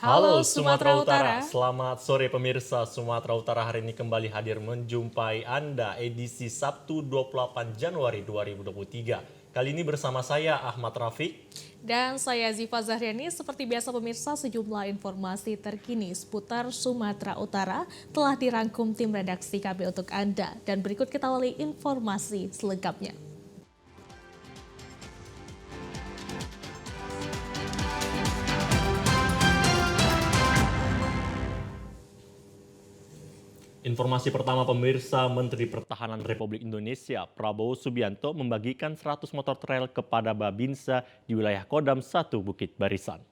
Halo Sumatera Utara. Selamat sore pemirsa. Sumatera Utara hari ini kembali hadir menjumpai Anda edisi Sabtu 28 Januari 2023. Kali ini bersama saya Ahmad Rafiq. Dan saya Ziva Zahriani. Seperti biasa pemirsa, sejumlah informasi terkini seputar Sumatera Utara telah dirangkum tim redaksi KB untuk Anda. Dan berikut kita awali informasi selengkapnya. Informasi pertama pemirsa, Menteri Pertahanan Republik Indonesia Prabowo Subianto membagikan 100 motor trail kepada Babinsa di wilayah Kodam 1 Bukit Barisan.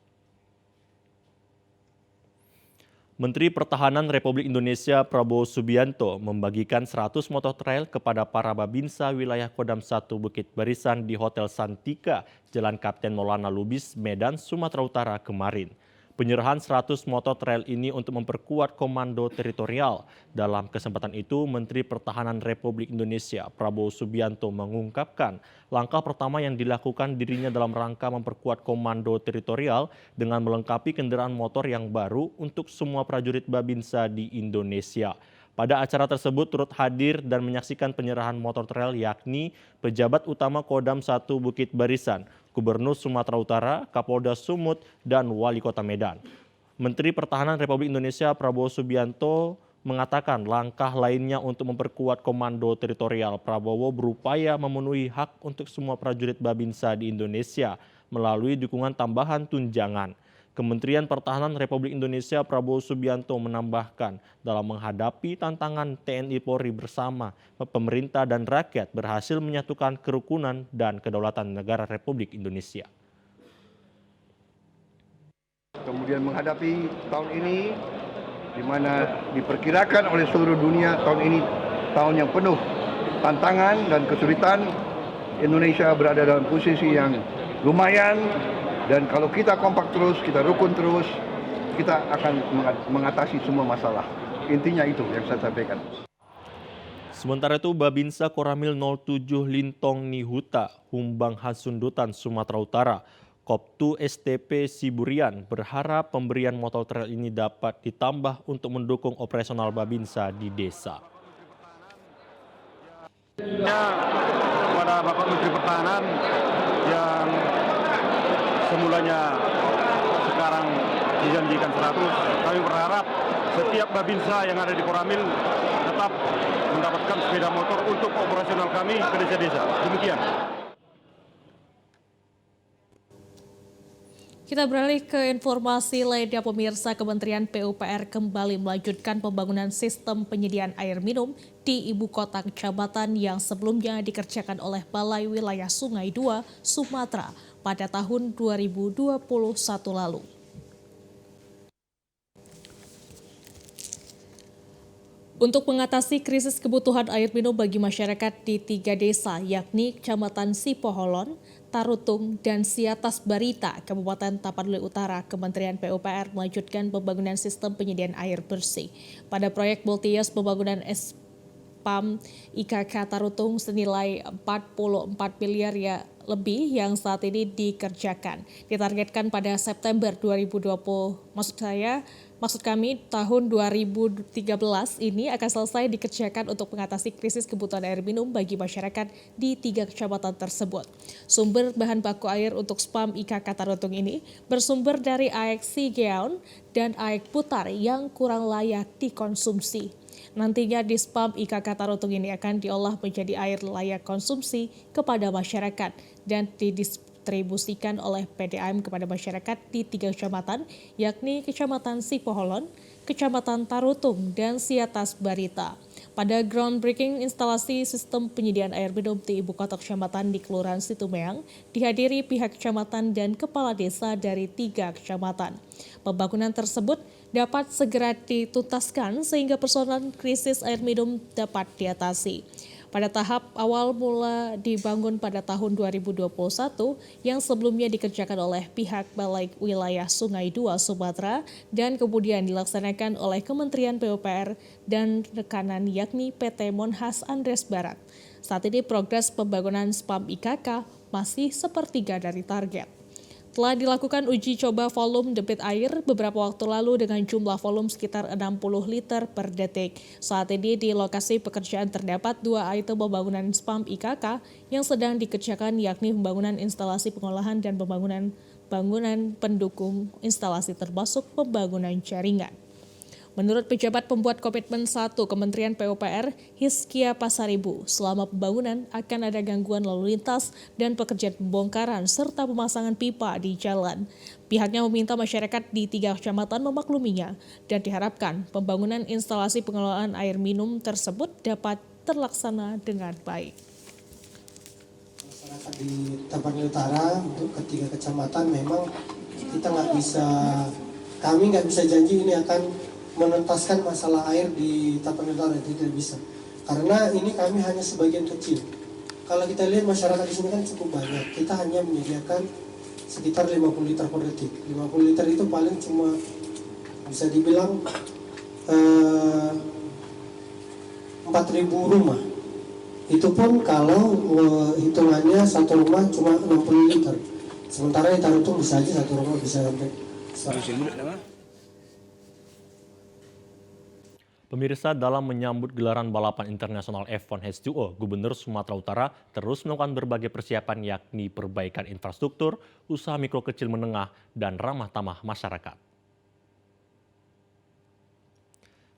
Menteri Pertahanan Republik Indonesia Prabowo Subianto membagikan 100 motor trail kepada para Babinsa wilayah Kodam 1 Bukit Barisan di Hotel Santika, Jalan Kapten Maulana Lubis, Medan, Sumatera Utara kemarin. Penyerahan 100 motor trail ini untuk memperkuat komando teritorial. Dalam kesempatan itu, Menteri Pertahanan Republik Indonesia Prabowo Subianto mengungkapkan langkah pertama yang dilakukan dirinya dalam rangka memperkuat komando teritorial dengan melengkapi kendaraan motor yang baru untuk semua prajurit Babinsa di Indonesia. Pada acara tersebut turut hadir dan menyaksikan penyerahan motor trail yakni pejabat utama Kodam 1 Bukit Barisan, Gubernur Sumatera Utara, Kapolda Sumut, dan Wali Kota Medan. Menteri Pertahanan Republik Indonesia Prabowo Subianto mengatakan langkah lainnya untuk memperkuat komando teritorial. Prabowo berupaya memenuhi hak untuk semua prajurit Babinsa di Indonesia melalui dukungan tambahan tunjangan. Kementerian Pertahanan Republik Indonesia Prabowo Subianto menambahkan dalam menghadapi tantangan TNI Polri bersama pemerintah dan rakyat berhasil menyatukan kerukunan dan kedaulatan negara Republik Indonesia. Kemudian menghadapi tahun ini di mana diperkirakan oleh seluruh dunia tahun ini tahun yang penuh tantangan dan kesulitan, Indonesia berada dalam posisi yang lumayan. Dan kalau kita kompak terus, kita rukun terus, kita akan mengatasi semua masalah. Intinya itu yang saya sampaikan. Sementara itu, Babinsa Koramil 07 Lintong Nihuta, Humbang Hasundutan, Sumatera Utara, Koptu STP Siburian berharap pemberian motor trail ini dapat ditambah untuk mendukung operasional Babinsa di desa. Kepada Bapak Menteri Pertahanan yang semulanya sekarang dijanjikan 100, kami berharap setiap Babinsa yang ada di Koramil tetap mendapatkan sepeda motor untuk operasional kami ke desa-desa. Demikian. Kita beralih ke informasi lainnya pemirsa. Kementerian PUPR kembali melanjutkan pembangunan sistem penyediaan air minum di ibu kota kecamatan yang sebelumnya dikerjakan oleh Balai Wilayah Sungai 2 Sumatera pada tahun 2021 lalu. Untuk mengatasi krisis kebutuhan air minum bagi masyarakat di 3 desa yakni Kecamatan Sipoholon, Tarutung, dan Siatas Barita, Kabupaten Tapanuli Utara, Kementerian PUPR melanjutkan pembangunan sistem penyediaan air bersih. Pada proyek multi-years pembangunan SPAM IKK Tarutung senilai 44 miliar lebih yang saat ini dikerjakan. Ditargetkan pada September 2020, maksud kami tahun 2013 ini akan selesai dikerjakan untuk mengatasi krisis kebutuhan air minum bagi masyarakat di 3 kecamatan tersebut. Sumber bahan baku air untuk SPAM IKK Tarutung ini bersumber dari aek Sigeaun dan aek Putar yang kurang layak dikonsumsi. Nantinya di SPAM IKK Tarutung ini akan diolah menjadi air layak konsumsi kepada masyarakat dan didistribusikan oleh PDAM kepada masyarakat di 3 kecamatan, yakni Kecamatan Sipoholon, Kecamatan Tarutung, dan Siatas Barita. Pada groundbreaking instalasi sistem penyediaan air minum di ibu kota kecamatan di Kelurahan Situmeang, dihadiri pihak kecamatan dan kepala desa dari 3 kecamatan. Pembangunan tersebut dapat segera dituntaskan sehingga persoalan krisis air minum dapat diatasi. Pada tahap awal mula dibangun pada tahun 2021 yang sebelumnya dikerjakan oleh pihak Balai Wilayah Sungai 2 Sumatera dan kemudian dilaksanakan oleh Kementerian PUPR dan rekanan yakni PT Monhas Andres Barat. Saat ini progres pembangunan SPAM IKK masih sepertiga dari target. Telah dilakukan uji coba volume debit air beberapa waktu lalu dengan jumlah volume sekitar 60 liter per detik. Saat ini di lokasi pekerjaan terdapat 2 item pembangunan spam IKK yang sedang dikerjakan, yakni pembangunan instalasi pengolahan dan bangunan pendukung instalasi termasuk pembangunan jaringan. Menurut pejabat pembuat Komitmen 1 Kementerian PUPR, Hizkia Pasaribu, selama pembangunan akan ada gangguan lalu lintas dan pekerjaan pembongkaran serta pemasangan pipa di jalan. Pihaknya meminta masyarakat di 3 kecamatan memakluminya dan diharapkan pembangunan instalasi pengelolaan air minum tersebut dapat terlaksana dengan baik. Masyarakat di Tapanuli Utara untuk ketiga kecamatan memang kami nggak bisa janji ini akan menuntaskan masalah air di Tapanuli Utara, tidak bisa. Karena ini kami hanya sebagian kecil. Kalau kita lihat masyarakat di sini kan cukup banyak. Kita hanya menyediakan sekitar 50 liter per detik. 50 liter itu paling cuma bisa dibilang 4.000 rumah. Itu pun kalau hitungannya satu rumah cuma 60 liter. Sementara di Tarutung bisa aja satu rumah bisa sampai 100. Pemirsa, dalam menyambut gelaran balapan internasional F1 H2O, Gubernur Sumatera Utara terus melakukan berbagai persiapan, yakni perbaikan infrastruktur, usaha mikro kecil menengah, dan ramah tamah masyarakat.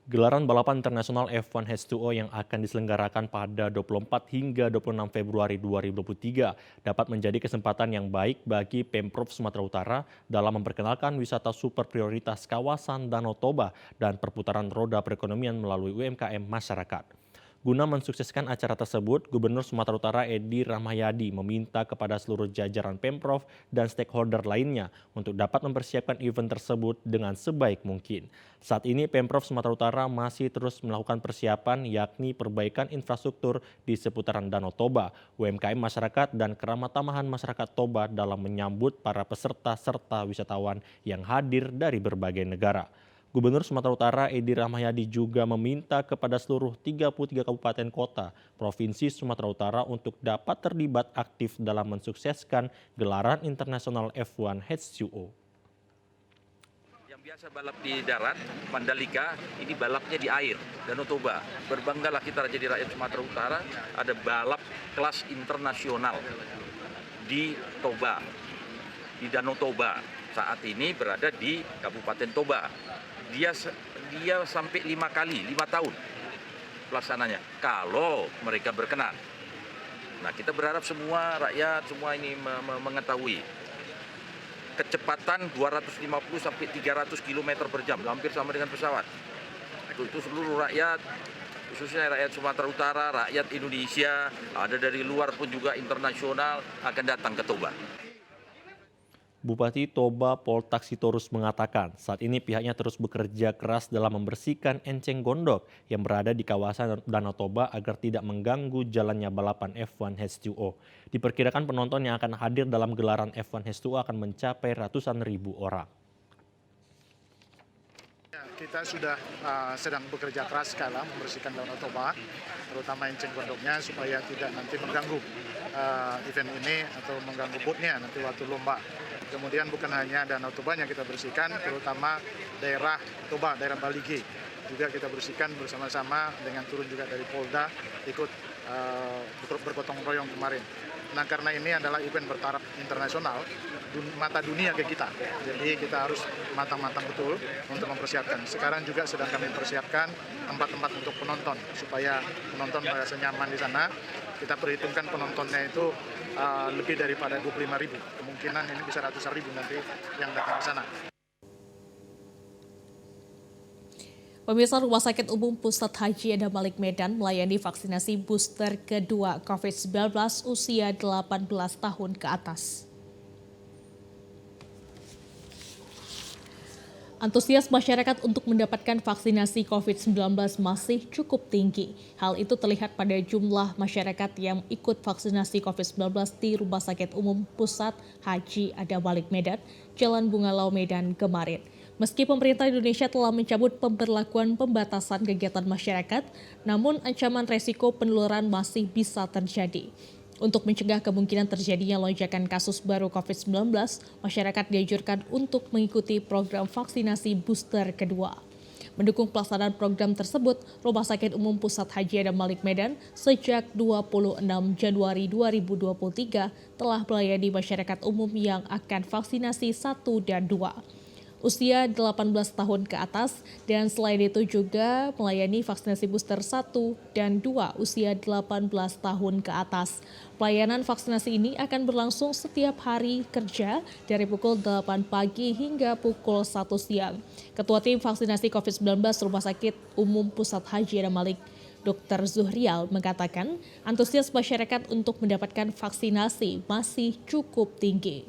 Gelaran balapan internasional F1 H2O yang akan diselenggarakan pada 24 hingga 26 Februari 2023 dapat menjadi kesempatan yang baik bagi Pemprov Sumatera Utara dalam memperkenalkan wisata super prioritas kawasan Danau Toba dan perputaran roda perekonomian melalui UMKM masyarakat. Guna mensukseskan acara tersebut, Gubernur Sumatera Utara Edi Rahmayadi meminta kepada seluruh jajaran Pemprov dan stakeholder lainnya untuk dapat mempersiapkan event tersebut dengan sebaik mungkin. Saat ini Pemprov Sumatera Utara masih terus melakukan persiapan, yakni perbaikan infrastruktur di seputaran Danau Toba, UMKM masyarakat, dan keramatamahan masyarakat Toba dalam menyambut para peserta serta wisatawan yang hadir dari berbagai negara. Gubernur Sumatera Utara Edi Rahmayadi juga meminta kepada seluruh 33 kabupaten kota Provinsi Sumatera Utara untuk dapat terlibat aktif dalam mensukseskan gelaran internasional F1 H2O. Yang biasa balap di darat, Mandalika, ini balapnya di air, Danau Toba. Berbanggalah kita jadi rakyat Sumatera Utara, ada balap kelas internasional di Toba, di Danau Toba. Saat ini berada di Kabupaten Toba. Dia sampai 5 tahun pelaksananya kalau mereka berkenan. Nah, kita berharap semua rakyat semua ini mengetahui kecepatan 250 sampai 300 km per jam, hampir sama dengan pesawat. Itu seluruh rakyat, khususnya rakyat Sumatera Utara, rakyat Indonesia, ada dari luar pun juga internasional akan datang ke Toba. Bupati Toba Pol Taksitorus mengatakan saat ini pihaknya terus bekerja keras dalam membersihkan enceng gondok yang berada di kawasan Danau Toba agar tidak mengganggu jalannya balapan F1 H2O. Diperkirakan penonton yang akan hadir dalam gelaran F1 H2O akan mencapai ratusan ribu orang. Kita sudah sedang bekerja keras sekali membersihkan Danau Toba, terutama enceng gondoknya supaya tidak nanti mengganggu event ini atau mengganggu bootnya nanti waktu lomba. Kemudian bukan hanya Danau Toba yang kita bersihkan, terutama daerah Toba, daerah Baligi juga kita bersihkan bersama-sama dengan turun juga dari Polda ikut bergotong royong kemarin. Nah, karena ini adalah event bertaraf internasional, mata dunia ke kita. Jadi kita harus matang-matang betul untuk mempersiapkan. Sekarang juga sedang kami persiapkan tempat-tempat untuk penonton supaya penonton merasa nyaman di sana. Kita perhitungkan penontonnya itu lebih daripada 25.000. Kemungkinan ini bisa ratusan ribu nanti yang datang ke sana. Pemirsa, Rumah Sakit Umum Pusat Haji Adam Malik Medan melayani vaksinasi booster kedua COVID-19 usia 18 tahun ke atas. Antusias masyarakat untuk mendapatkan vaksinasi COVID-19 masih cukup tinggi. Hal itu terlihat pada jumlah masyarakat yang ikut vaksinasi COVID-19 di Rumah Sakit Umum Pusat Haji Adam Malik Medan, Jalan Bungalau Medan kemarin. Meski pemerintah Indonesia telah mencabut pemberlakuan pembatasan kegiatan masyarakat, namun ancaman resiko penularan masih bisa terjadi. Untuk mencegah kemungkinan terjadinya lonjakan kasus baru COVID-19, masyarakat dianjurkan untuk mengikuti program vaksinasi booster kedua. Mendukung pelaksanaan program tersebut, Rumah Sakit Umum Pusat Haji Adam Malik Medan sejak 26 Januari 2023 telah melayani masyarakat umum yang akan vaksinasi 1 dan 2. Usia 18 tahun ke atas, dan selain itu juga melayani vaksinasi booster 1 dan 2 usia 18 tahun ke atas. Pelayanan vaksinasi ini akan berlangsung setiap hari kerja dari pukul 8 pagi hingga pukul 1 siang. Ketua Tim Vaksinasi COVID-19 Rumah Sakit Umum Pusat Haji Adam Malik, Dr. Zuhrial, mengatakan antusias masyarakat untuk mendapatkan vaksinasi masih cukup tinggi.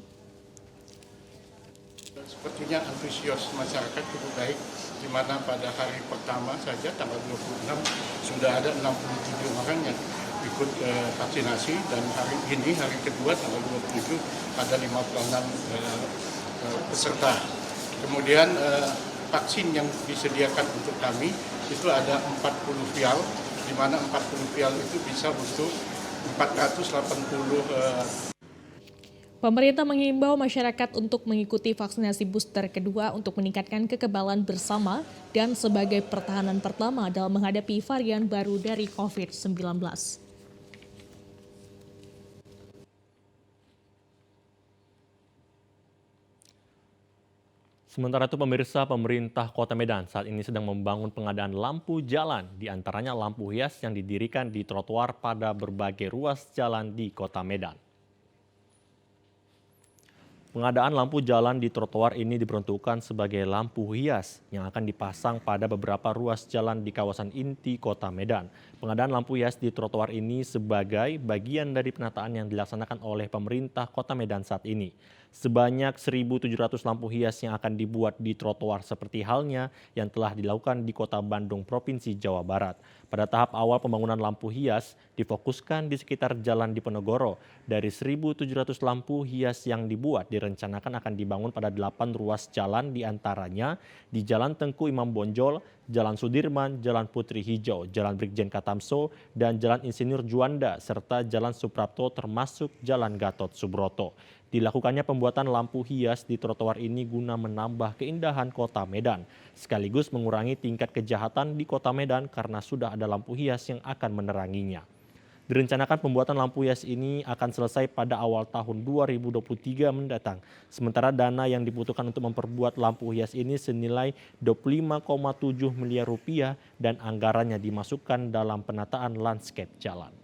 Sepertinya antusias masyarakat cukup baik, di mana pada hari pertama saja tanggal 26 sudah ada 67 orang yang ikut vaksinasi, dan hari ini hari kedua tanggal 27 ada 56 peserta. Kemudian vaksin yang disediakan untuk kami itu ada 40 vial, di mana 40 vial itu bisa untuk 480 Pemerintah mengimbau masyarakat untuk mengikuti vaksinasi booster kedua untuk meningkatkan kekebalan bersama dan sebagai pertahanan pertama dalam menghadapi varian baru dari COVID-19. Sementara itu pemirsa, pemerintah Kota Medan saat ini sedang membangun pengadaan lampu jalan, di antaranya lampu hias yang didirikan di trotoar pada berbagai ruas jalan di Kota Medan. Pengadaan lampu jalan di trotoar ini diperuntukkan sebagai lampu hias yang akan dipasang pada beberapa ruas jalan di kawasan inti Kota Medan. Pengadaan lampu hias di trotoar ini sebagai bagian dari penataan yang dilaksanakan oleh pemerintah Kota Medan saat ini. Sebanyak 1.700 lampu hias yang akan dibuat di trotoar seperti halnya yang telah dilakukan di Kota Bandung, Provinsi Jawa Barat. Pada tahap awal pembangunan lampu hias difokuskan di sekitar Jalan Diponegoro. Dari 1.700 lampu hias yang dibuat direncanakan akan dibangun pada 8 ruas jalan, diantaranya di Jalan Tengku Imam Bonjol, Jalan Sudirman, Jalan Putri Hijau, Jalan Brigjen Katamso, dan Jalan Insinyur Juanda, serta Jalan Suprapto termasuk Jalan Gatot Subroto. Dilakukannya pembuatan lampu hias di trotoar ini guna menambah keindahan Kota Medan, sekaligus mengurangi tingkat kejahatan di Kota Medan karena sudah ada lampu hias yang akan meneranginya. Direncanakan pembuatan lampu hias ini akan selesai pada awal tahun 2023 mendatang. Sementara dana yang dibutuhkan untuk memperbuat lampu hias ini senilai 25,7 miliar rupiah dan anggarannya dimasukkan dalam penataan landscape jalan.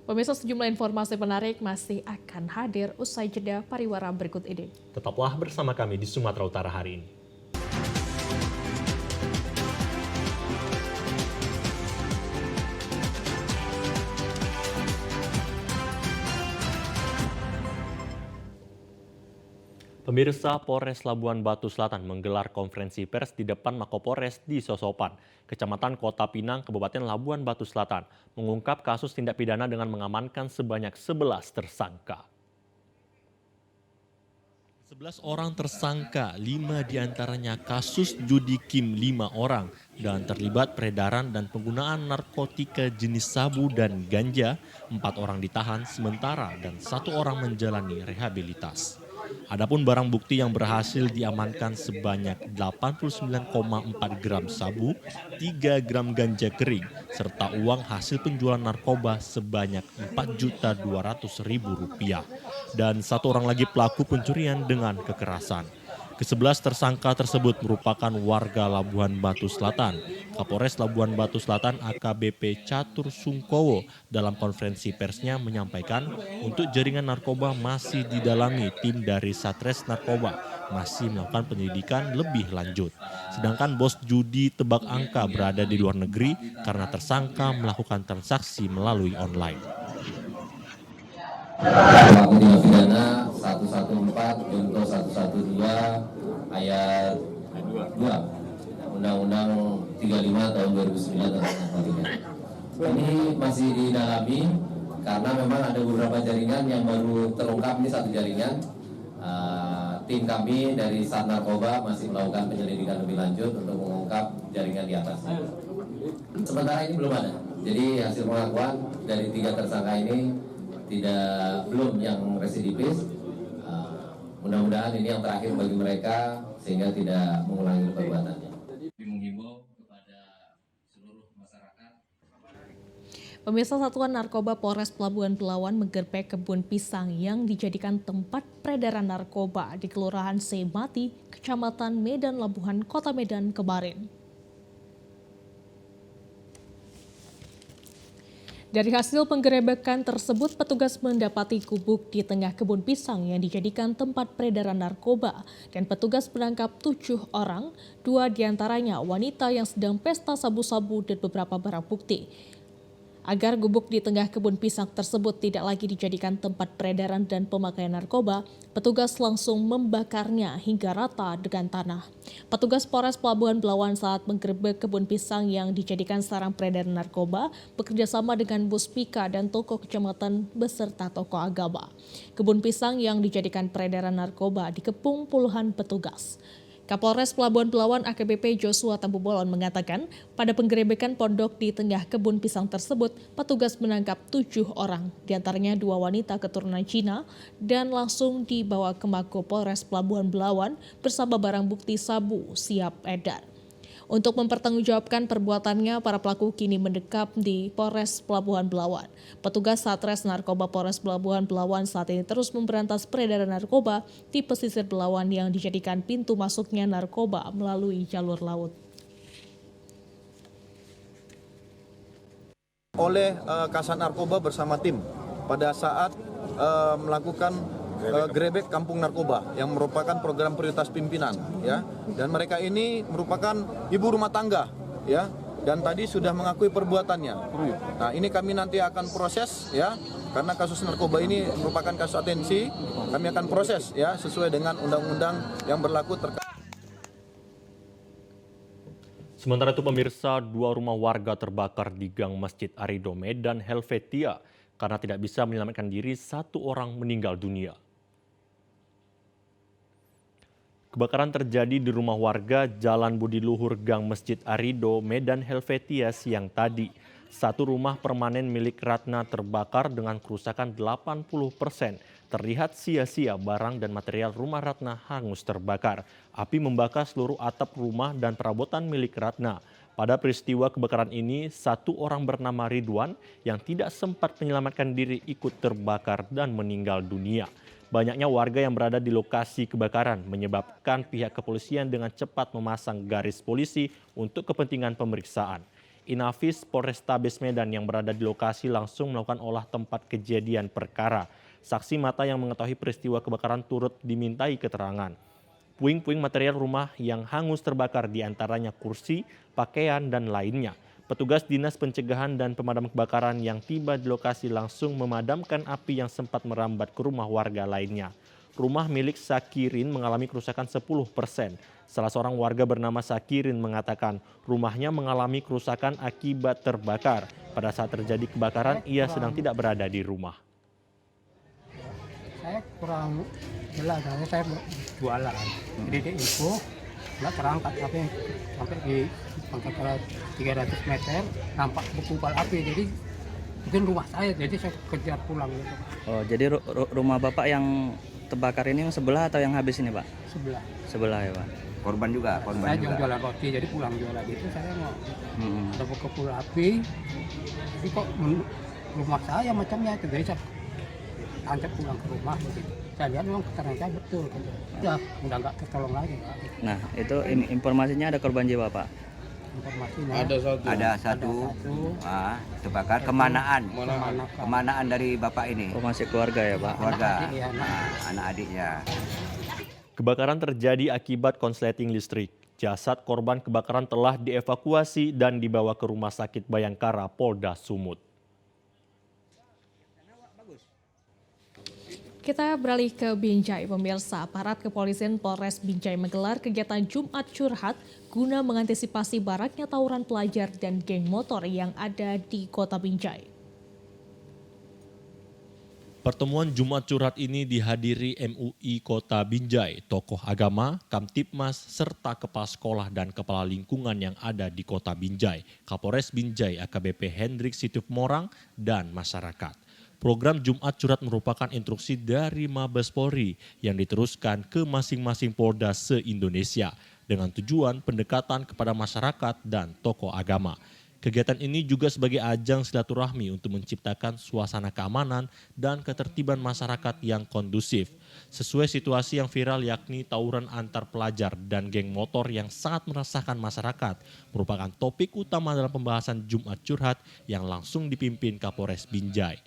Pemirsa, sejumlah informasi menarik masih akan hadir usai jeda pariwara berikut ini. Tetaplah bersama kami di Sumatera Utara hari ini. Pemirsa, Polres Labuan Batu Selatan menggelar konferensi pers di depan Makopolres di Sosopan, Kecamatan Kota Pinang, Kabupaten Labuan Batu Selatan, mengungkap kasus tindak pidana dengan mengamankan sebanyak 11 tersangka. 11 orang tersangka, 5 diantaranya kasus judi kim 5 orang, dan terlibat peredaran dan penggunaan narkotika jenis sabu dan ganja. 4 orang ditahan sementara dan 1 orang menjalani rehabilitas. Adapun barang bukti yang berhasil diamankan sebanyak 89,4 gram sabu, 3 gram ganja kering, serta uang hasil penjualan narkoba sebanyak Rp4.200.000. Dan 1 orang lagi pelaku pencurian dengan kekerasan. Ke-11 tersangka tersebut merupakan warga Labuan Batu Selatan. Kapolres Labuan Batu Selatan AKBP Catur Sungkowo dalam konferensi persnya menyampaikan untuk jaringan narkoba masih didalami tim dari Satres Narkoba, masih melakukan penyelidikan lebih lanjut. Sedangkan bos judi tebak angka berada di luar negeri karena tersangka melakukan transaksi melalui online. Pelaku tindak pidana 114 junto 112 ayat 2 Undang-Undang 35 tahun 2009 tentang narkotika. Ini masih didalami karena memang ada beberapa jaringan yang baru terungkap. Ini satu jaringan. Tim kami dari Sat Narkoba masih melakukan penyelidikan lebih lanjut untuk mengungkap jaringan di atas. Sementara ini belum ada. Jadi hasil pengakuan dari 3 tersangka ini belum yang residivis. Mudah-mudahan ini yang terakhir bagi mereka sehingga tidak mengulangi perbuatannya. Menghimbau kepada seluruh masyarakat. Pemirsa, Satuan Narkoba Polres Pelabuhan Belawan menggerbek kebun pisang yang dijadikan tempat peredaran narkoba di Kelurahan Semati, Kecamatan Medan Labuhan, Kota Medan kemarin. Dari hasil penggerebekan tersebut, petugas mendapati gubuk di tengah kebun pisang yang dijadikan tempat peredaran narkoba dan petugas menangkap 7 orang, 2 diantaranya wanita yang sedang pesta sabu-sabu dan beberapa barang bukti. Agar gubuk di tengah kebun pisang tersebut tidak lagi dijadikan tempat peredaran dan pemakaian narkoba, petugas langsung membakarnya hingga rata dengan tanah. Petugas Polres Pelabuhan Belawan saat menggerebek kebun pisang yang dijadikan sarang peredaran narkoba bekerjasama dengan Puspika dan toko kecamatan beserta toko agama. Kebun pisang yang dijadikan peredaran narkoba dikepung puluhan petugas. Kapolres Pelabuhan Belawan AKBP Joshua Tambubolon mengatakan, pada penggerebekan pondok di tengah kebun pisang tersebut, petugas menangkap 7 orang, diantaranya 2 wanita keturunan Cina, dan langsung dibawa ke Mako Polres Pelabuhan Belawan bersama barang bukti sabu siap edar. Untuk mempertanggungjawabkan perbuatannya, para pelaku kini mendekam di Polres Pelabuhan Belawan. Petugas Satres Narkoba Polres Pelabuhan Belawan saat ini terus memberantas peredaran narkoba di pesisir Belawan yang dijadikan pintu masuknya narkoba melalui jalur laut. Oleh Kasat Narkoba bersama tim pada saat melakukan gerebek kampung narkoba yang merupakan program prioritas pimpinan, ya, dan mereka ini merupakan ibu rumah tangga, ya, dan tadi sudah mengakui perbuatannya. Nah, ini kami nanti akan proses, ya, karena kasus narkoba ini merupakan kasus atensi, kami akan proses, ya, sesuai dengan undang-undang yang berlaku terkait. Sementara itu pemirsa, 2 rumah warga terbakar di Gang Masjid Arido Medan Helvetia karena tidak bisa menyelamatkan diri, 1 orang meninggal dunia. Kebakaran terjadi di rumah warga Jalan Budi Luhur Gang Masjid Arido Medan Helvetia siang tadi. 1 rumah permanen milik Ratna terbakar dengan kerusakan 80%. Terlihat sia-sia barang dan material rumah Ratna hangus terbakar. Api membakar seluruh atap rumah dan perabotan milik Ratna. Pada peristiwa kebakaran ini, 1 orang bernama Ridwan yang tidak sempat menyelamatkan diri ikut terbakar dan meninggal dunia. Banyaknya warga yang berada di lokasi kebakaran menyebabkan pihak kepolisian dengan cepat memasang garis polisi untuk kepentingan pemeriksaan. Inafis Polrestabes Medan yang berada di lokasi langsung melakukan olah tempat kejadian perkara. Saksi mata yang mengetahui peristiwa kebakaran turut dimintai keterangan. Puing-puing material rumah yang hangus terbakar diantaranya kursi, pakaian, dan lainnya. Petugas Dinas Pencegahan dan Pemadam Kebakaran yang tiba di lokasi langsung memadamkan api yang sempat merambat ke rumah warga lainnya. Rumah milik Sakirin mengalami kerusakan 10%. Salah seorang warga bernama Sakirin mengatakan rumahnya mengalami kerusakan akibat terbakar. Pada saat terjadi kebakaran, ia sedang tidak berada di rumah. Saya kurang jelas, saya jualan. Jadi dia info, nggak terangkat tapi sampai di pangkat 300 meter nampak berkumpul api. Jadi mungkin rumah saya, jadi saya kejar pulang gitu. Oh, jadi rumah Bapak yang terbakar ini yang sebelah atau yang habis ini, Pak? Sebelah. Sebelah ya, Pak. Korban juga, Saya jualan roti, jadi pulang jualan gitu saya mau ada berkumpul api. Tapi kok rumah saya macamnya itu, jadi saya angkat pulang ke rumah begitu. Saya lihat memang keterangan saya betul. Udah nggak tertolong lagi, Pak. Nah, itu informasinya ada korban jiwa, Pak? Informasinya ada satu terbakar. Kemanaan dari bapak ini, Oh, masih keluarga ya, Pak? keluarga, anak adiknya. Kebakaran terjadi akibat konsleting listrik. Jasad korban kebakaran telah dievakuasi dan dibawa ke Rumah Sakit Bayangkara Polda Sumut. Kita beralih ke Binjai, pemirsa. Aparat kepolisian Polres Binjai menggelar kegiatan Jumat Curhat guna mengantisipasi maraknya tawuran pelajar dan geng motor yang ada di Kota Binjai. Pertemuan Jumat Curhat ini dihadiri MUI Kota Binjai, tokoh agama, Kamtibmas, serta kepala sekolah dan kepala lingkungan yang ada di Kota Binjai, Kapolres Binjai AKBP Hendrik Situmorang, dan masyarakat. Program Jumat Curhat merupakan instruksi dari Mabes Polri yang diteruskan ke masing-masing Polda se-Indonesia dengan tujuan pendekatan kepada masyarakat dan tokoh agama. Kegiatan ini juga sebagai ajang silaturahmi untuk menciptakan suasana keamanan dan ketertiban masyarakat yang kondusif. Sesuai situasi yang viral yakni tawuran antar pelajar dan geng motor yang sangat meresahkan masyarakat merupakan topik utama dalam pembahasan Jumat Curhat yang langsung dipimpin Kapolres Binjai.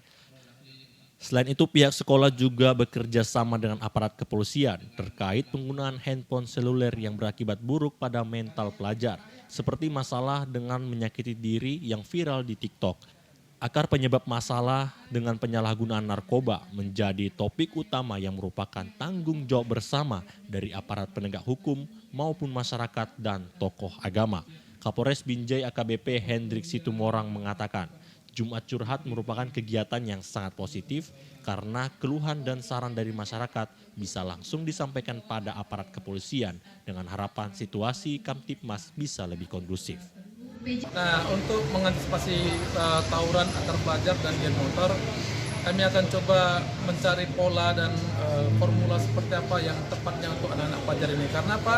Selain itu, pihak sekolah juga bekerja sama dengan aparat kepolisian terkait penggunaan handphone seluler yang berakibat buruk pada mental pelajar, seperti masalah dengan menyakiti diri yang viral di TikTok. Akar penyebab masalah dengan penyalahgunaan narkoba menjadi topik utama yang merupakan tanggung jawab bersama dari aparat penegak hukum maupun masyarakat dan tokoh agama. Kapolres Binjai AKBP Hendrik Situmorang mengatakan, Jumat Curhat merupakan kegiatan yang sangat positif karena keluhan dan saran dari masyarakat bisa langsung disampaikan pada aparat kepolisian dengan harapan situasi Kamtibmas bisa lebih kondusif. Nah, untuk mengantisipasi tawuran antar pelajar dan geng motor, kami akan coba mencari pola dan formula seperti apa yang tepatnya untuk anak-anak pelajar ini. Karena apa?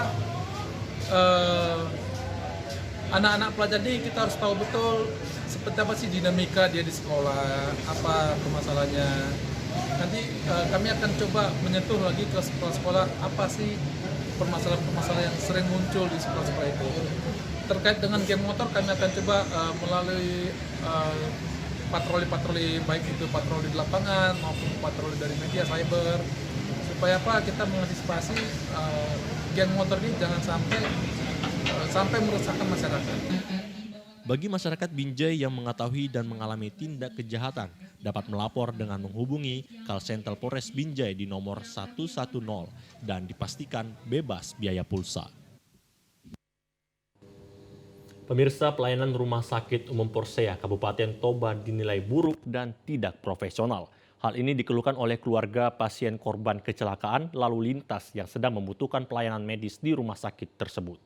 Anak-anak pelajar ini kita harus tahu betul seperti apa sih dinamika dia di sekolah, apa permasalahannya. Nanti kami akan coba menyentuh lagi ke sekolah-sekolah apa sih permasalahan-permasalahan yang sering muncul di sekolah-sekolah itu. Terkait dengan geng motor kami akan coba melalui patroli-patroli, baik itu patroli di lapangan maupun patroli dari media cyber, supaya apa kita mengantisipasi geng motor ini jangan sampai merusakkan masyarakat. Bagi masyarakat Binjai yang mengetahui dan mengalami tindak kejahatan dapat melapor dengan menghubungi call center Polres Binjai di nomor 110 dan dipastikan bebas biaya pulsa. Pemirsa, pelayanan Rumah Sakit Umum Porsea Kabupaten Toba dinilai buruk dan tidak profesional. Hal ini dikeluhkan oleh keluarga pasien korban kecelakaan lalu lintas yang sedang membutuhkan pelayanan medis di rumah sakit tersebut.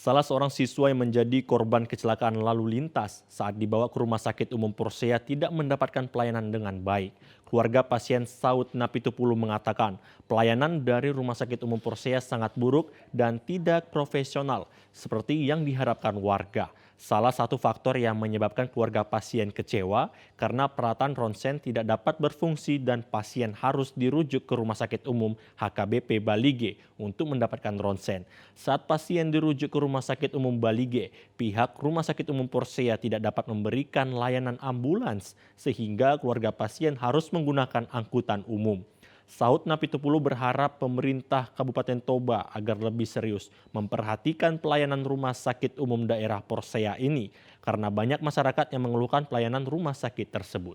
Salah seorang siswa yang menjadi korban kecelakaan lalu lintas saat dibawa ke Rumah Sakit Umum Porsea tidak mendapatkan pelayanan dengan baik. Keluarga pasien Saud Napitupulu mengatakan pelayanan dari Rumah Sakit Umum Porsea sangat buruk dan tidak profesional seperti yang diharapkan warga. Salah satu faktor yang menyebabkan keluarga pasien kecewa karena peralatan ronsen tidak dapat berfungsi dan pasien harus dirujuk ke Rumah Sakit Umum HKBP Balige untuk mendapatkan ronsen. Saat pasien dirujuk ke Rumah Sakit Umum Balige, pihak Rumah Sakit Umum Porsea tidak dapat memberikan layanan ambulans sehingga keluarga pasien harus menggunakan angkutan umum. Saud Napitupulu berharap pemerintah Kabupaten Toba agar lebih serius memperhatikan pelayanan rumah sakit umum daerah Porsea ini karena banyak masyarakat yang mengeluhkan pelayanan rumah sakit tersebut.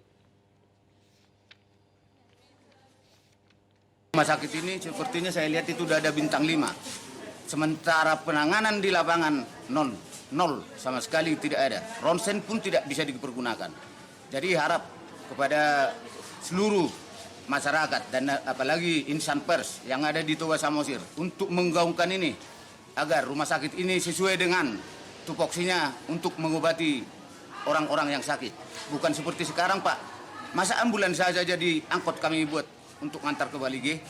Rumah sakit ini sepertinya saya lihat itu sudah ada bintang 5. Sementara penanganan di lapangan nol sama sekali tidak ada. Ronsen pun tidak bisa dipergunakan. Jadi harap kepada seluruh masyarakat dan apalagi insan pers yang ada di Toba Samosir untuk menggaungkan ini agar rumah sakit ini sesuai dengan tupoksinya untuk mengobati orang-orang yang sakit. Bukan seperti sekarang, Pak. Masa ambulans saja jadi angkot kami buat untuk ngantar ke Balige.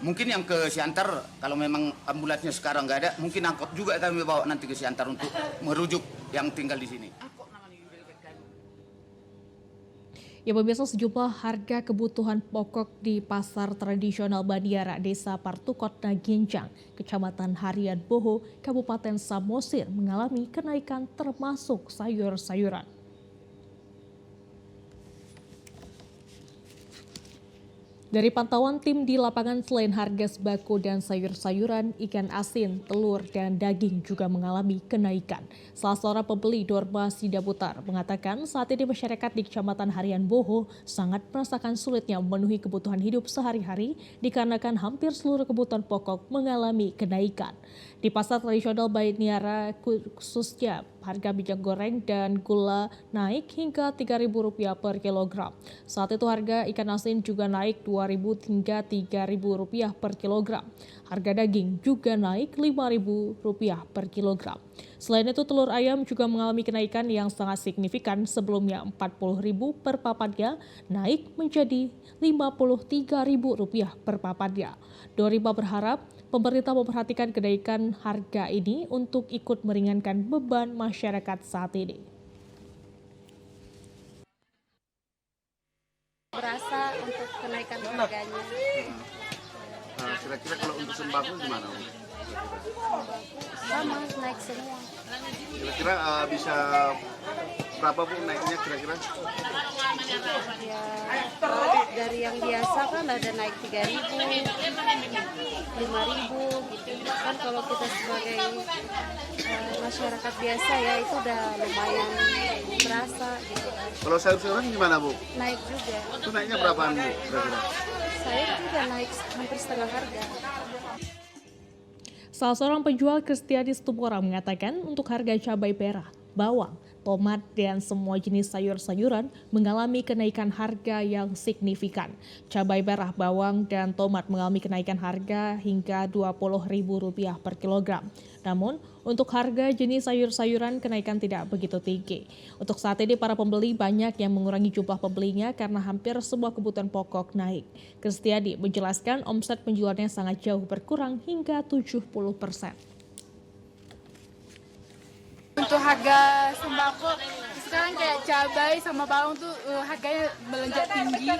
Mungkin yang ke Siantar kalau memang ambulansnya sekarang nggak ada, mungkin angkot juga kami bawa nanti ke Siantar untuk merujuk yang tinggal di sini. Ya pemirsa, sejumlah harga kebutuhan pokok di pasar tradisional Bandiara Desa Partukot Naginjang, Kecamatan Harian Boho, Kabupaten Samosir mengalami kenaikan termasuk sayur-sayuran. Dari pantauan tim di lapangan, selain harga sembako dan sayur-sayuran, ikan asin, telur, dan daging juga mengalami kenaikan. Salah seorang pembeli Dorma Sidaputar mengatakan saat ini masyarakat di Kecamatan Harian Boho sangat merasakan sulitnya memenuhi kebutuhan hidup sehari-hari dikarenakan hampir seluruh kebutuhan pokok mengalami kenaikan. Di pasar tradisional Bandiara khususnya Harga minyak goreng dan gula naik hingga Rp3.000 per kilogram. Saat itu harga ikan asin juga naik Rp2.000 hingga Rp3.000 per kilogram. Harga daging juga naik Rp5.000 per kilogram. Selain itu, telur ayam juga mengalami kenaikan yang sangat signifikan, sebelumnya Rp40.000 per papadnya naik menjadi Rp53.000 per papadnya. Dorima berharap pemerintah memperhatikan kenaikan harga ini untuk ikut meringankan beban masyarakat saat ini. Berasa untuk kenaikan harganya. Nah, kira-kira kalau untuk sembako gimana? Sama, naik semua. Kira-kira bisa berapa Bu naiknya kira-kira? Ya, dari yang biasa kan ada naik 3.000, 5.000 gitu. Kan kalau kita sebagai masyarakat biasa ya itu udah lumayan berasa gitu. Kalau sayur-sayuran gimana Bu? Naik juga. Itu naiknya berapaan Bu kira-kira? Sayur juga naik hampir setengah harga. Salah seorang penjual Kristiani Situmorang mengatakan untuk harga cabai merah, bawang, tomat, dan semua jenis sayur-sayuran mengalami kenaikan harga yang signifikan. Cabai merah, bawang, dan tomat mengalami kenaikan harga hingga Rp20.000 per kilogram. Namun, untuk harga jenis sayur-sayuran kenaikan tidak begitu tinggi. Untuk saat ini para pembeli banyak yang mengurangi jumlah pembelinya karena hampir semua kebutuhan pokok naik. Kristiani menjelaskan omset penjualannya sangat jauh berkurang hingga 70%. Untuk harga sembako sekarang kayak cabai sama bawang tuh harganya melonjak tinggi.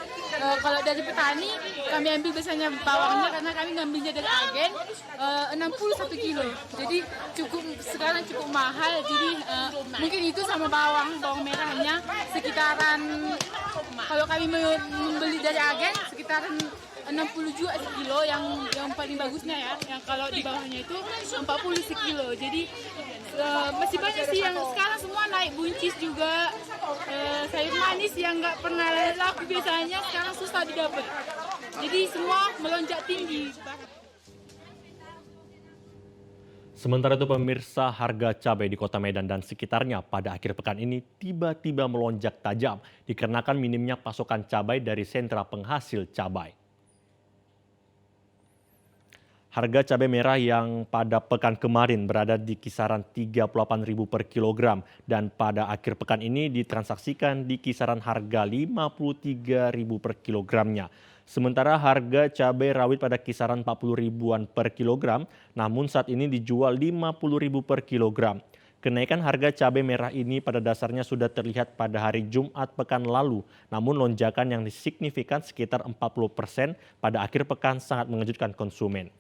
Kalau dari petani kami ambil biasanya bawangnya karena kami ngambilnya dari agen 61 kilo. Jadi sekarang cukup mahal. Jadi mungkin itu sama bawang merahnya sekitaran, kalau kami membeli dari agen sekitaran 60 juga sekilo yang paling bagusnya ya. Yang kalau di bawahnya itu 40 sekilo. Jadi masih banyak sih yang sekarang semua naik, buncis juga, sayur manis yang nggak pernah laku biasanya sekarang susah didapat. Jadi semua melonjak tinggi. Sementara itu pemirsa, harga cabai di Kota Medan dan sekitarnya pada akhir pekan ini tiba-tiba melonjak tajam dikarenakan minimnya pasokan cabai dari sentra penghasil cabai. Harga cabai merah yang pada pekan kemarin berada di kisaran Rp38.000 per kilogram dan pada akhir pekan ini ditransaksikan di kisaran harga Rp53.000 per kilogramnya. Sementara harga cabai rawit pada kisaran Rp40.000-an per kilogram, namun saat ini dijual Rp50.000 per kilogram. Kenaikan harga cabai merah ini pada dasarnya sudah terlihat pada hari Jumat pekan lalu, namun lonjakan yang signifikan sekitar 40% pada akhir pekan sangat mengejutkan konsumen.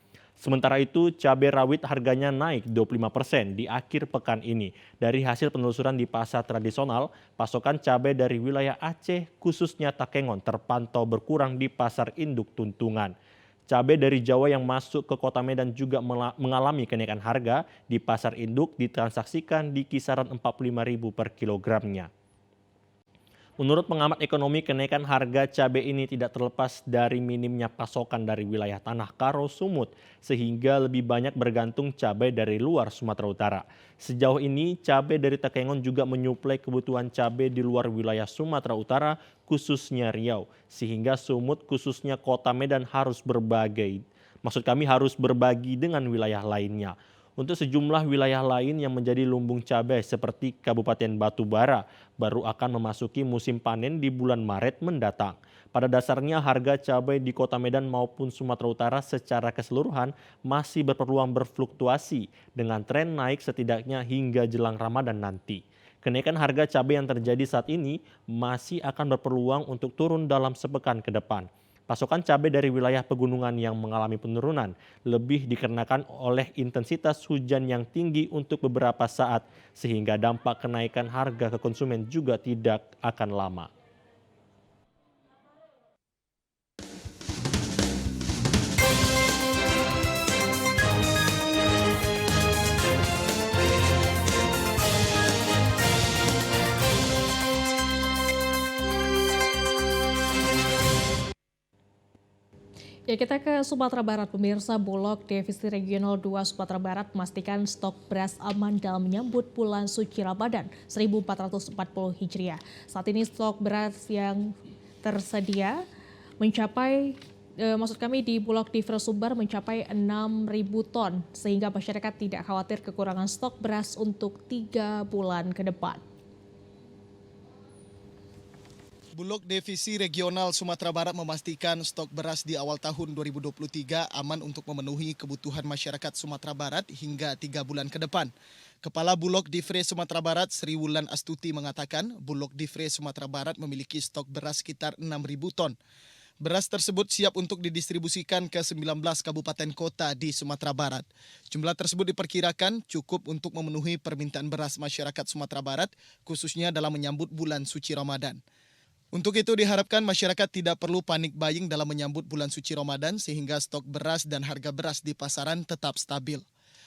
Sementara itu, cabai rawit harganya naik 25% di akhir pekan ini. Dari hasil penelusuran di pasar tradisional, pasokan cabai dari wilayah Aceh, khususnya Takengon, terpantau berkurang di pasar induk Tuntungan. Cabai dari Jawa yang masuk ke Kota Medan juga mengalami kenaikan harga di pasar induk ditransaksikan di kisaran Rp45.000 per kilogramnya. Menurut pengamat ekonomi, kenaikan harga cabai ini tidak terlepas dari minimnya pasokan dari wilayah Tanah Karo, Sumut, sehingga lebih banyak bergantung cabai dari luar Sumatera Utara. Sejauh ini, cabai dari Takengon juga menyuplai kebutuhan cabai di luar wilayah Sumatera Utara, khususnya Riau, sehingga Sumut, khususnya Kota Medan harus berbagi dengan wilayah lainnya. Untuk sejumlah wilayah lain yang menjadi lumbung cabai seperti Kabupaten Batubara baru akan memasuki musim panen di bulan Maret mendatang. Pada dasarnya harga cabai di Kota Medan maupun Sumatera Utara secara keseluruhan masih berpeluang berfluktuasi dengan tren naik setidaknya hingga jelang Ramadan nanti. Kenaikan harga cabai yang terjadi saat ini masih akan berpeluang untuk turun dalam sepekan ke depan. Pasokan cabai dari wilayah pegunungan yang mengalami penurunan lebih dikarenakan oleh intensitas hujan yang tinggi untuk beberapa saat, sehingga dampak kenaikan harga ke konsumen juga tidak akan lama. Ya, kita ke Sumatera Barat. Pemirsa, Bulog Divisi Regional 2 Sumatera Barat memastikan stok beras aman dalam menyambut bulan suci Ramadan 1440 Hijriah. Saat ini stok beras yang tersedia mencapai di Bulog Divre Sumber mencapai 6.000 ton sehingga masyarakat tidak khawatir kekurangan stok beras untuk 3 bulan ke depan. Bulog Divisi Regional Sumatera Barat memastikan stok beras di awal tahun 2023 aman untuk memenuhi kebutuhan masyarakat Sumatera Barat hingga 3 bulan ke depan. Kepala Bulog Divre Sumatera Barat Sri Wulan Astuti mengatakan Bulog Divre Sumatera Barat memiliki stok beras sekitar 6.000 ton. Beras tersebut siap untuk didistribusikan ke 19 kabupaten kota di Sumatera Barat. Jumlah tersebut diperkirakan cukup untuk memenuhi permintaan beras masyarakat Sumatera Barat, khususnya dalam menyambut bulan suci Ramadan. Untuk itu diharapkan masyarakat tidak perlu panik buying dalam menyambut bulan suci Ramadan sehingga stok beras dan harga beras di pasaran tetap stabil.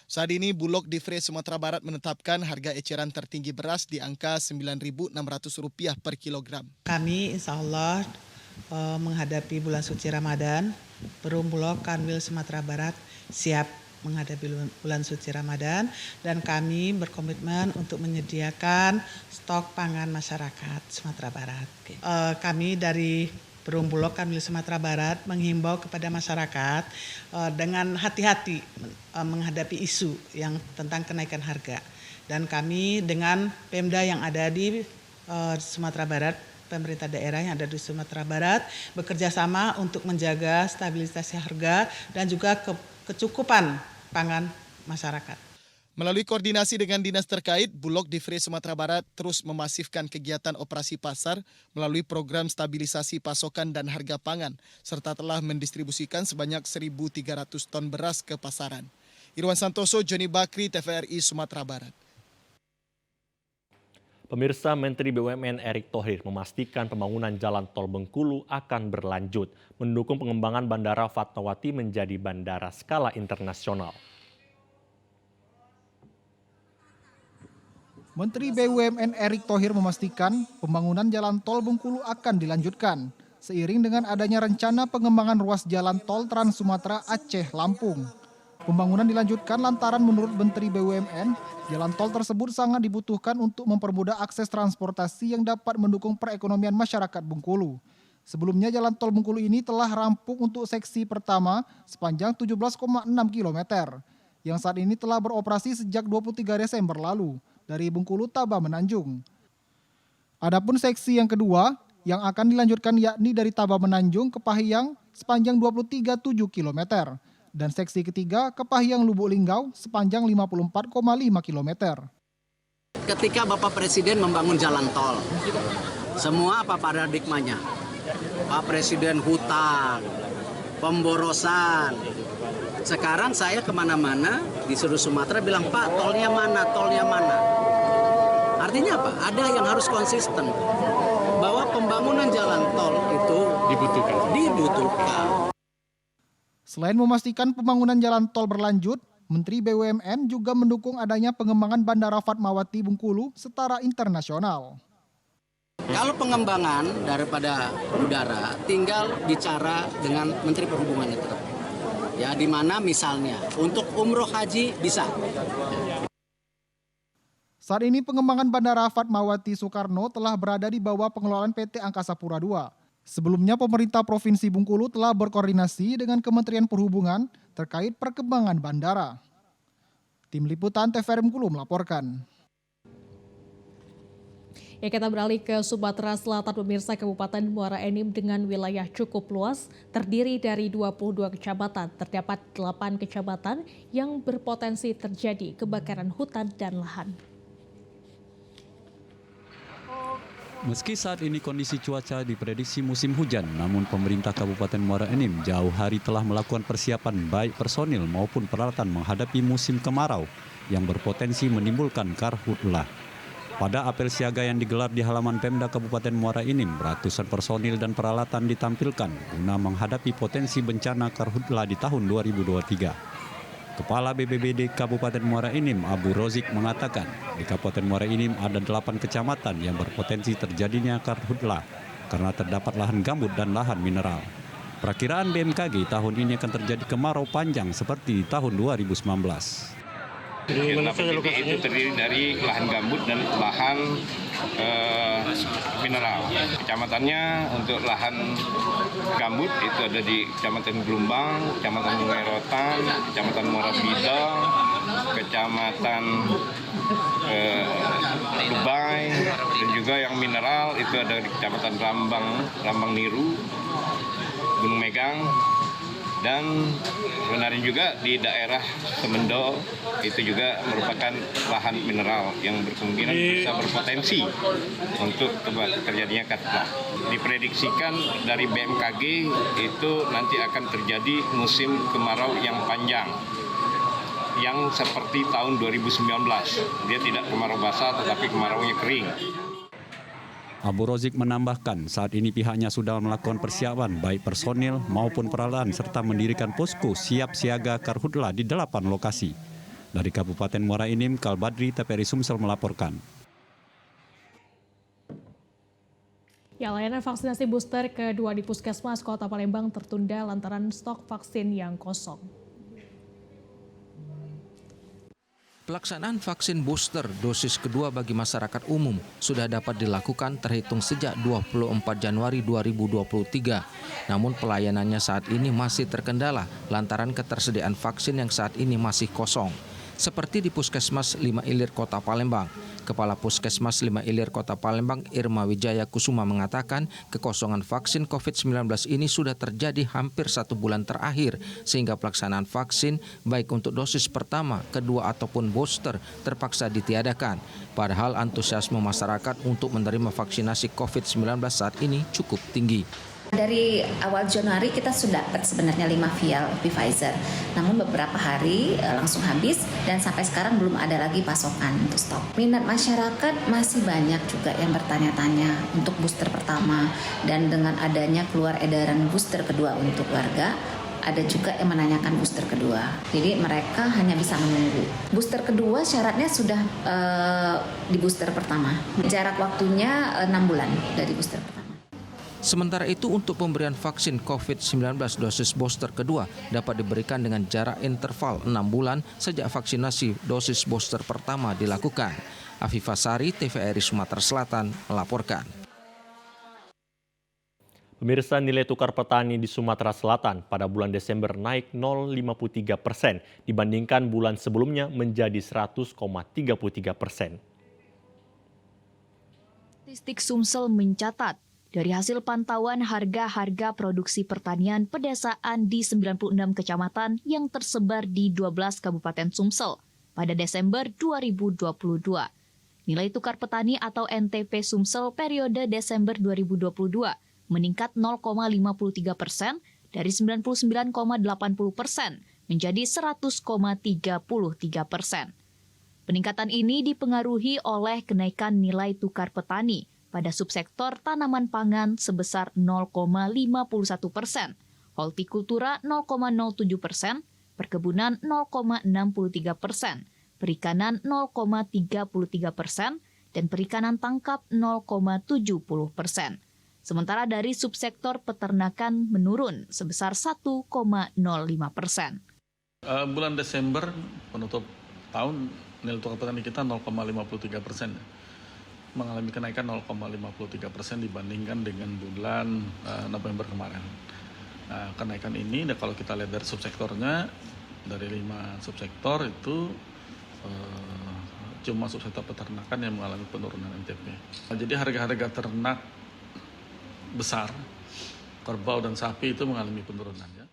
Saat ini Bulog Divre Sumatera Barat menetapkan harga eceran tertinggi beras di angka Rp9.600 per kilogram. Kami insya Allah menghadapi bulan suci Ramadan, Perum Bulog Kanwil Sumatera Barat siap menghadapi bulan suci Ramadan dan kami berkomitmen untuk menyediakan stok pangan masyarakat Sumatera Barat. Kami dari Perum Bulog Kanwil Sumatera Barat menghimbau kepada masyarakat dengan hati-hati menghadapi isu yang tentang kenaikan harga. Dan kami dengan Pemda yang ada di Sumatera Barat, pemerintah daerah yang ada di Sumatera Barat bekerja sama untuk menjaga stabilisasi harga dan juga kecukupan pangan masyarakat. Melalui koordinasi dengan dinas terkait, Bulog Divre Sumatera Barat terus memasifkan kegiatan operasi pasar melalui program stabilisasi pasokan dan harga pangan, serta telah mendistribusikan sebanyak 1.300 ton beras ke pasaran. Irwan Santoso, Joni Bakri, TVRI Sumatera Barat. Pemirsa, Menteri BUMN Erick Thohir memastikan pembangunan jalan tol Bengkulu akan berlanjut, mendukung pengembangan Bandara Fatmawati menjadi bandara skala internasional. Menteri BUMN Erick Thohir memastikan pembangunan jalan tol Bengkulu akan dilanjutkan, seiring dengan adanya rencana pengembangan ruas jalan tol Trans Sumatera Aceh Lampung. Pembangunan dilanjutkan lantaran menurut Menteri BUMN, jalan tol tersebut sangat dibutuhkan untuk mempermudah akses transportasi yang dapat mendukung perekonomian masyarakat Bengkulu. Sebelumnya jalan tol Bengkulu ini telah rampung untuk seksi pertama sepanjang 17,6 km, yang saat ini telah beroperasi sejak 23 Desember lalu dari Bengkulu Taba Menanjung. Adapun seksi yang kedua yang akan dilanjutkan yakni dari Taba Menanjung ke Pahiyang sepanjang 23,7 km. Dan seksi ketiga ke Pahiyang Lubuk Linggau sepanjang 54,5 km. Ketika Bapak Presiden membangun jalan tol, semua apa paradigmanya? Pak Presiden hutang, pemborosan. Sekarang saya kemana-mana di seluruh Sumatera bilang, Pak tolnya mana, tolnya mana. Artinya apa? Ada yang harus konsisten. Bahwa pembangunan jalan tol itu dibutuhkan. Selain memastikan pembangunan jalan tol berlanjut, Menteri BUMN juga mendukung adanya pengembangan Bandara Fatmawati Bengkulu setara internasional. Kalau pengembangan daripada udara, tinggal bicara dengan Menteri Perhubungan itu. Ya, di mana misalnya untuk umroh haji bisa. Saat ini pengembangan Bandara Fatmawati Soekarno telah berada di bawah pengelolaan PT Angkasa Pura II. Sebelumnya pemerintah Provinsi Bengkulu telah berkoordinasi dengan Kementerian Perhubungan terkait perkembangan bandara. Tim Liputan TVRI Bengkulu melaporkan. Ya, kita beralih ke Sumatera Selatan. Pemirsa, Kabupaten Muara Enim dengan wilayah cukup luas terdiri dari 22 kecamatan. Terdapat 8 kecamatan yang berpotensi terjadi kebakaran hutan dan lahan. Meski saat ini kondisi cuaca diprediksi musim hujan, namun pemerintah Kabupaten Muara Enim jauh hari telah melakukan persiapan baik personil maupun peralatan menghadapi musim kemarau yang berpotensi menimbulkan karhutlah. Pada apel siaga yang digelar di halaman Pemda Kabupaten Muara Enim, ratusan personil dan peralatan ditampilkan guna menghadapi potensi bencana karhutlah di tahun 2023. Kepala BPBD Kabupaten Muara Enim, Abu Rozik, mengatakan di Kabupaten Muara Enim ada 8 kecamatan yang berpotensi terjadinya karhutlah karena terdapat lahan gambut dan lahan mineral. Perkiraan BMKG tahun ini akan terjadi kemarau panjang seperti di tahun 2019. Itu terdiri dari lahan gambut dan lahan mineral. Kecamatannya untuk lahan gambut itu ada di Kecamatan Gelombang, Kecamatan Sungai Rotan, Kecamatan Muara Bidal, Kecamatan Dubai, dan juga yang mineral itu ada di Kecamatan Rambang Niru, Gunung Megang, dan sebenarnya juga di daerah Semendo itu juga merupakan lahan mineral yang berkemungkinan bisa berpotensi untuk terjadinya katastrofik. Diprediksikan dari BMKG itu nanti akan terjadi musim kemarau yang panjang, yang seperti tahun 2019. Dia tidak kemarau basah tetapi kemaraunya kering. Abu Rozik menambahkan saat ini pihaknya sudah melakukan persiapan baik personil maupun peralatan serta mendirikan posko siap siaga karhutla di 8 lokasi. Dari Kabupaten Muara Enim, Kalbadri TVRI Sumsel melaporkan. Ya, layanan vaksinasi booster kedua di Puskesmas Kota Palembang tertunda lantaran stok vaksin yang kosong. Pelaksanaan vaksin booster dosis kedua bagi masyarakat umum sudah dapat dilakukan terhitung sejak 24 Januari 2023. Namun pelayanannya saat ini masih terkendala lantaran ketersediaan vaksin yang saat ini masih kosong. Seperti di Puskesmas 5 Ilir Kota Palembang. Kepala Puskesmas 5 Ilir Kota Palembang Irma Wijaya Kusuma mengatakan kekosongan vaksin COVID-19 ini sudah terjadi hampir 1 bulan terakhir sehingga pelaksanaan vaksin baik untuk dosis pertama, kedua ataupun booster terpaksa ditiadakan. Padahal antusiasme masyarakat untuk menerima vaksinasi COVID-19 saat ini cukup tinggi. Dari awal Januari kita sudah dapat sebenarnya 5 vial Pfizer. Namun beberapa hari langsung habis dan sampai sekarang belum ada lagi pasokan untuk stok. Minat masyarakat masih banyak juga yang bertanya-tanya untuk booster pertama, dan dengan adanya keluar edaran booster kedua untuk warga, ada juga yang menanyakan booster kedua. Jadi mereka hanya bisa menunggu. Booster kedua syaratnya sudah di booster pertama. Jarak waktunya 6 bulan dari booster pertama. Sementara itu untuk pemberian vaksin COVID-19 dosis booster kedua dapat diberikan dengan jarak interval 6 bulan sejak vaksinasi dosis booster pertama dilakukan. Afifah Sari, TVRI Sumatera Selatan melaporkan. Pemirsa, nilai tukar petani di Sumatera Selatan pada bulan Desember naik 0,53% dibandingkan bulan sebelumnya menjadi 100,33%. Statistik Sumsel mencatat, dari hasil pantauan harga-harga produksi pertanian pedesaan di 96 kecamatan yang tersebar di 12 Kabupaten Sumsel pada Desember 2022. Nilai tukar petani atau NTP Sumsel periode Desember 2022 meningkat 0,53% dari 99,80% menjadi 100,33%. Peningkatan ini dipengaruhi oleh kenaikan nilai tukar petani pada subsektor tanaman pangan sebesar 0,51%, hortikultura 0,07%, perkebunan 0,63%, perikanan 0,33%, dan perikanan tangkap 0,70%. Sementara dari subsektor peternakan menurun sebesar 1,05%. Bulan Desember penutup tahun nilai tukar petani kita 0,53%. Mengalami kenaikan 0,53% dibandingkan dengan bulan November kemarin. Kenaikan ini kalau kita lihat dari subsektornya, dari 5 subsektor itu cuma subsektor peternakan yang mengalami penurunan NTP. Jadi harga-harga ternak besar, kerbau dan sapi itu mengalami penurunan.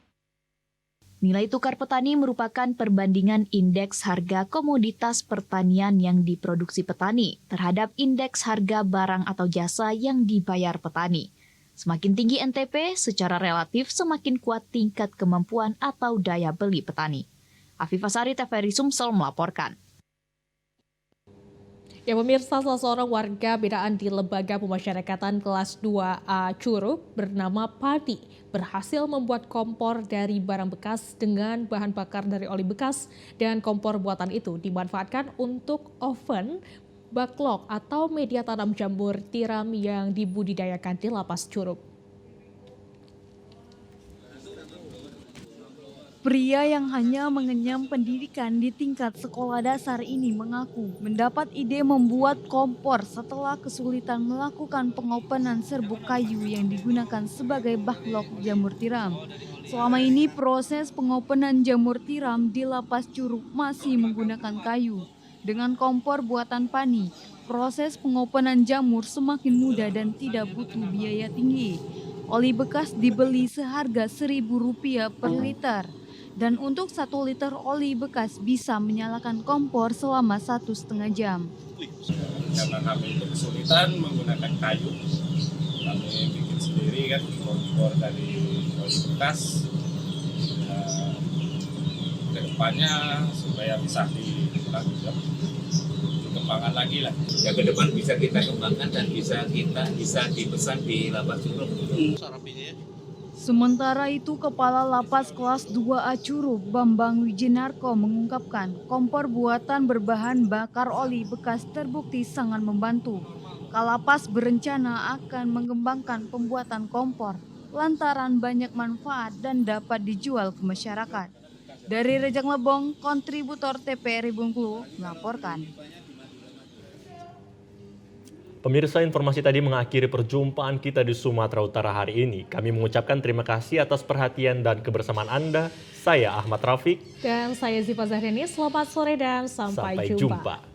Nilai tukar petani merupakan perbandingan indeks harga komoditas pertanian yang diproduksi petani terhadap indeks harga barang atau jasa yang dibayar petani. Semakin tinggi NTP, secara relatif semakin kuat tingkat kemampuan atau daya beli petani. Afifah Sari, TVRI Sumsel melaporkan. Ya, pemirsa, salah seorang warga binaan di Lembaga Pemasyarakatan kelas 2A Curup bernama Padi berhasil membuat kompor dari barang bekas dengan bahan bakar dari oli bekas, dan kompor buatan itu dimanfaatkan untuk oven, backlog atau media tanam jamur tiram yang dibudidayakan di Lapas Curup. Pria yang hanya mengenyam pendidikan di tingkat sekolah dasar ini mengaku mendapat ide membuat kompor setelah kesulitan melakukan pengopenan serbuk kayu yang digunakan sebagai backlog jamur tiram. Selama ini proses pengopenan jamur tiram di Lapas Curug masih menggunakan kayu. Dengan kompor buatan Pani, proses pengopenan jamur semakin mudah dan tidak butuh biaya tinggi. Oli bekas dibeli seharga Rp1.000 per liter. Dan untuk 1 liter oli bekas bisa menyalakan kompor selama 1,5 jam. Karena kami itu kesulitan menggunakan kayu, kami bikin sendiri kan kompor dari oli bekas. Kedepannya supaya bisa dilakukan kembangan lagi lah. Ya ke depan bisa kita kembangkan dan bisa dipesan di Lapas Curug. Sementara itu, Kepala Lapas Kelas 2A Curug, Bambang Wijinarko mengungkapkan kompor buatan berbahan bakar oli bekas terbukti sangat membantu. Kalapas berencana akan mengembangkan pembuatan kompor lantaran banyak manfaat dan dapat dijual ke masyarakat. Dari Rejang Lebong, kontributor TPRI Bengkulu melaporkan. Pemirsa, informasi tadi mengakhiri perjumpaan kita di Sumatera Utara hari ini. Kami mengucapkan terima kasih atas perhatian dan kebersamaan Anda. Saya Ahmad Rafiq. Dan saya Ziva Zahriani. Selamat sore dan sampai jumpa.